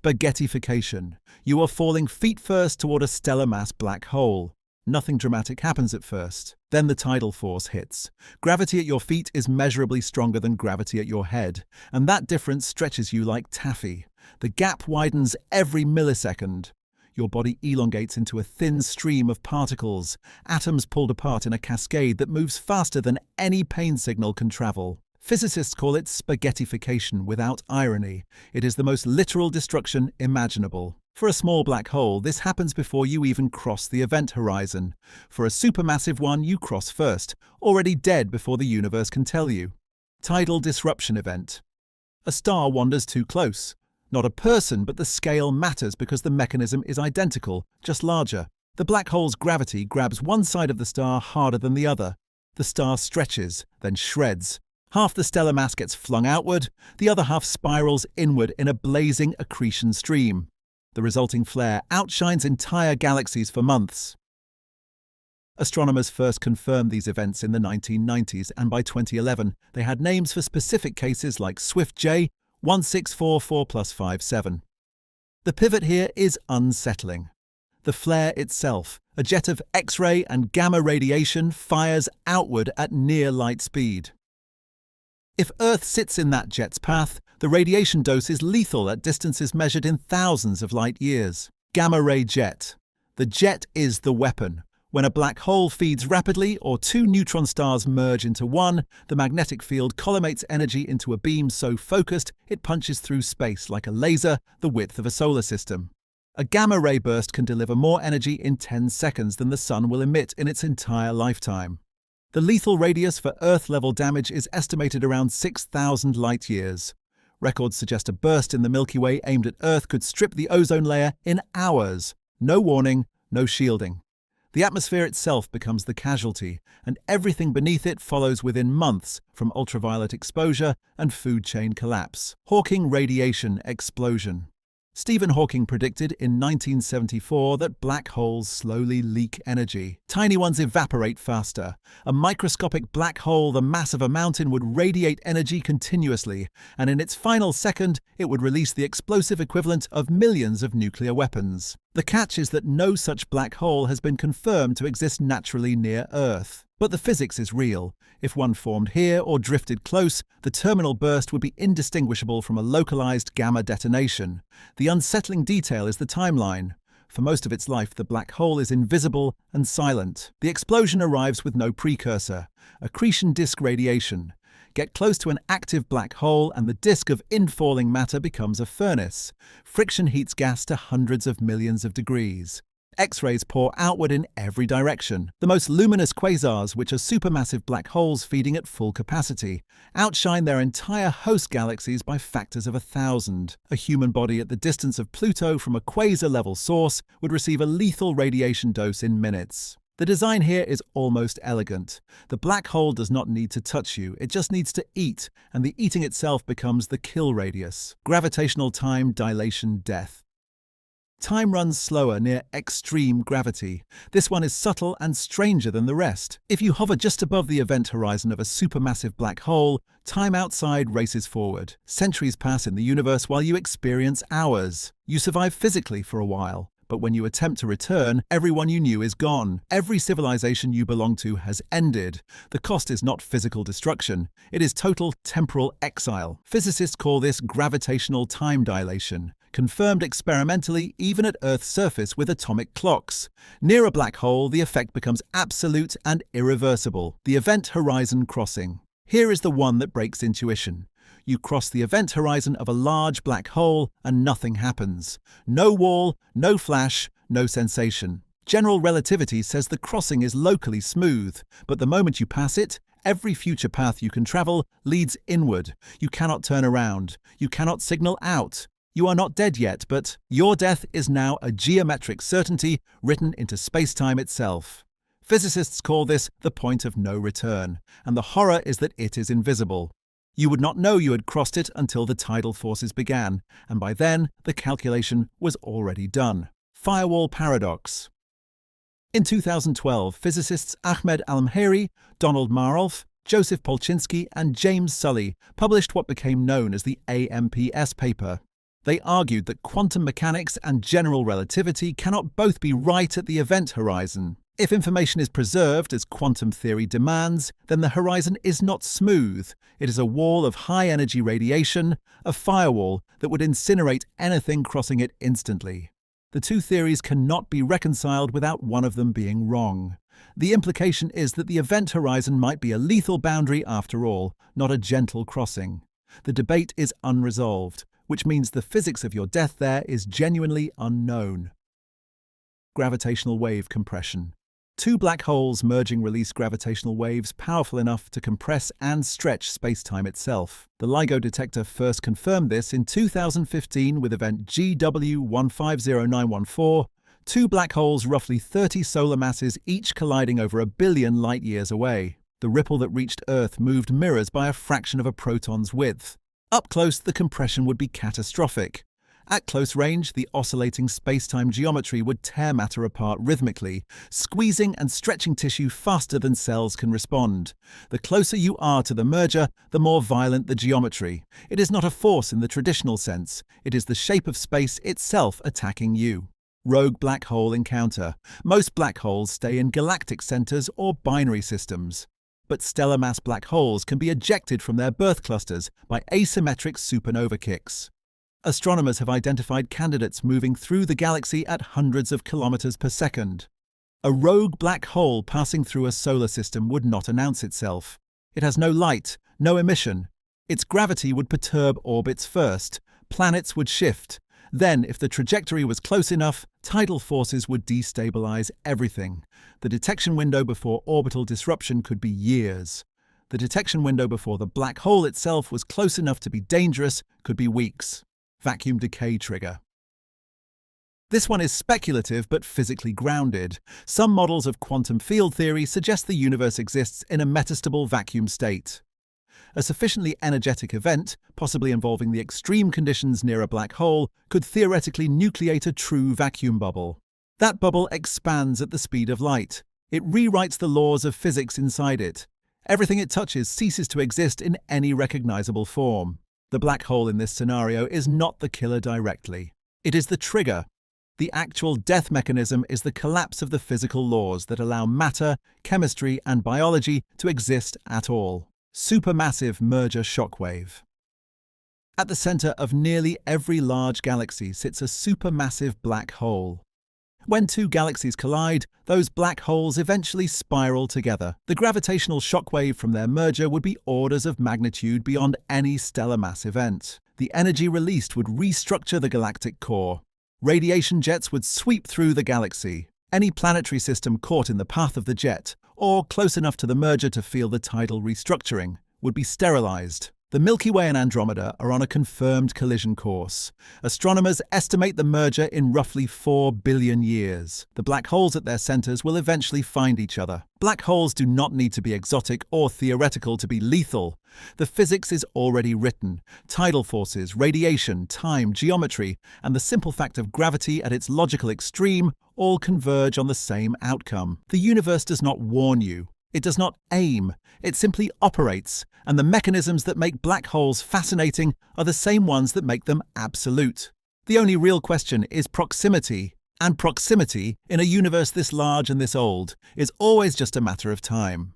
Spaghettification. You are falling feet first toward a stellar mass black hole. Nothing dramatic happens at first. Then the tidal force hits. Gravity at your feet is measurably stronger than gravity at your head, and that difference stretches you like taffy. The gap widens every millisecond. Your body elongates into a thin stream of particles, atoms pulled apart in a cascade that moves faster than any pain signal can travel. Physicists call it spaghettification without irony. It is the most literal destruction imaginable. For a small black hole, this happens before you even cross the event horizon. For a supermassive one, you cross first, already dead before the universe can tell you. Tidal disruption event. A star wanders too close. Not a person, but the scale matters because the mechanism is identical, just larger. The black hole's gravity grabs one side of the star harder than the other. The star stretches, then shreds. Half the stellar mass gets flung outward, the other half spirals inward in a blazing accretion stream. The resulting flare outshines entire galaxies for months. Astronomers first confirmed these events in the 1990s, and by 2011 they had names for specific cases like Swift J 1644+57. The pivot here is unsettling. The flare itself, a jet of X-ray and gamma radiation, fires outward at near light speed. If Earth sits in that jet's path, the radiation dose is lethal at distances measured in thousands of light years. Gamma-ray jet. The jet is the weapon. When a black hole feeds rapidly or two neutron stars merge into one, the magnetic field collimates energy into a beam so focused it punches through space like a laser the width of a solar system. A gamma-ray burst can deliver more energy in 10 seconds than the sun will emit in its entire lifetime. The lethal radius for Earth-level damage is estimated around 6,000 light-years. Records suggest a burst in the Milky Way aimed at Earth could strip the ozone layer in hours. No warning, no shielding. The atmosphere itself becomes the casualty, and everything beneath it follows within months from ultraviolet exposure and food chain collapse. Hawking radiation explosion. Stephen Hawking predicted in 1974 that black holes slowly leak energy. Tiny ones evaporate faster. A microscopic black hole the mass of a mountain would radiate energy continuously, and in its final second, it would release the explosive equivalent of millions of nuclear weapons. The catch is that no such black hole has been confirmed to exist naturally near Earth. But the physics is real. If one formed here or drifted close, the terminal burst would be indistinguishable from a localized gamma detonation. The unsettling detail is the timeline. For most of its life, the black hole is invisible and silent. The explosion arrives with no precursor. Accretion disk radiation. Get close to an active black hole and the disk of infalling matter becomes a furnace. Friction heats gas to hundreds of millions of degrees. X-rays pour outward in every direction. The most luminous quasars, which are supermassive black holes feeding at full capacity, outshine their entire host galaxies by factors of 1,000. A human body at the distance of Pluto from a quasar-level source would receive a lethal radiation dose in minutes. The design here is almost elegant. The black hole does not need to touch you, it just needs to eat, and the eating itself becomes the kill radius. Gravitational time dilation death. Time runs slower near extreme gravity. This one is subtle and stranger than the rest. If you hover just above the event horizon of a supermassive black hole, time outside races forward. Centuries pass in the universe while you experience hours. You survive physically for a while, but when you attempt to return, everyone you knew is gone. Every civilization you belong to has ended. The cost is not physical destruction, it is total temporal exile. Physicists call this gravitational time dilation. Confirmed experimentally even at Earth's surface with atomic clocks. Near a black hole, the effect becomes absolute and irreversible. The event horizon crossing. Here is the one that breaks intuition. You cross the event horizon of a large black hole and nothing happens. No wall, no flash, no sensation. General relativity says the crossing is locally smooth, but the moment you pass it, every future path you can travel leads inward. You cannot turn around. You cannot signal out. You are not dead yet, but your death is now a geometric certainty written into space-time itself. Physicists call this the point of no return, and the horror is that it is invisible. You would not know you had crossed it until the tidal forces began, and by then the calculation was already done. Firewall Paradox. In 2012, physicists Ahmed Almheri, Donald Marolf, Joseph Polchinski, and James Sully published what became known as the AMPS paper. They argued that quantum mechanics and general relativity cannot both be right at the event horizon. If information is preserved as quantum theory demands, then the horizon is not smooth. It is a wall of high-energy radiation, a firewall that would incinerate anything crossing it instantly. The two theories cannot be reconciled without one of them being wrong. The implication is that the event horizon might be a lethal boundary after all, not a gentle crossing. The debate is unresolved, which means the physics of your death there is genuinely unknown. Gravitational wave compression. Two black holes merging release gravitational waves powerful enough to compress and stretch spacetime itself. The LIGO detector first confirmed this in 2015 with event GW150914, two black holes roughly 30 solar masses each colliding over 1 billion light-years away. The ripple that reached Earth moved mirrors by a fraction of a proton's width. Up close, the compression would be catastrophic. At close range, the oscillating space-time geometry would tear matter apart rhythmically, squeezing and stretching tissue faster than cells can respond. The closer you are to the merger, the more violent the geometry. It is not a force in the traditional sense. It is the shape of space itself attacking you. Rogue black hole encounter. Most black holes stay in galactic centers or binary systems. But stellar mass black holes can be ejected from their birth clusters by asymmetric supernova kicks. Astronomers have identified candidates moving through the galaxy at hundreds of kilometers per second. A rogue black hole passing through a solar system would not announce itself. It has no light, no emission. Its gravity would perturb orbits first. Planets would shift. Then, if the trajectory was close enough, tidal forces would destabilize everything. The detection window before orbital disruption could be years. The detection window before the black hole itself was close enough to be dangerous could be weeks. Vacuum decay trigger. This one is speculative but physically grounded. Some models of quantum field theory suggest the universe exists in a metastable vacuum state. A sufficiently energetic event, possibly involving the extreme conditions near a black hole, could theoretically nucleate a true vacuum bubble. That bubble expands at the speed of light. It rewrites the laws of physics inside it. Everything it touches ceases to exist in any recognizable form. The black hole in this scenario is not the killer directly. It is the trigger. The actual death mechanism is the collapse of the physical laws that allow matter, chemistry, and biology to exist at all. Supermassive merger shockwave. At the center of nearly every large galaxy sits a supermassive black hole. When two galaxies collide, those black holes eventually spiral together. The gravitational shockwave from their merger would be orders of magnitude beyond any stellar mass event. The energy released would restructure the galactic core. Radiation jets would sweep through the galaxy. Any planetary system caught in the path of the jet, or close enough to the merger to feel the tidal restructuring, would be sterilized. The Milky Way and Andromeda are on a confirmed collision course. Astronomers estimate the merger in roughly 4 billion years. The black holes at their centers will eventually find each other. Black holes do not need to be exotic or theoretical to be lethal. The physics is already written. Tidal forces, radiation, time, geometry, and the simple fact of gravity at its logical extreme all converge on the same outcome. The universe does not warn you. It does not aim, it simply operates, and the mechanisms that make black holes fascinating are the same ones that make them absolute. The only real question is proximity, and proximity, in a universe this large and this old, is always just a matter of time.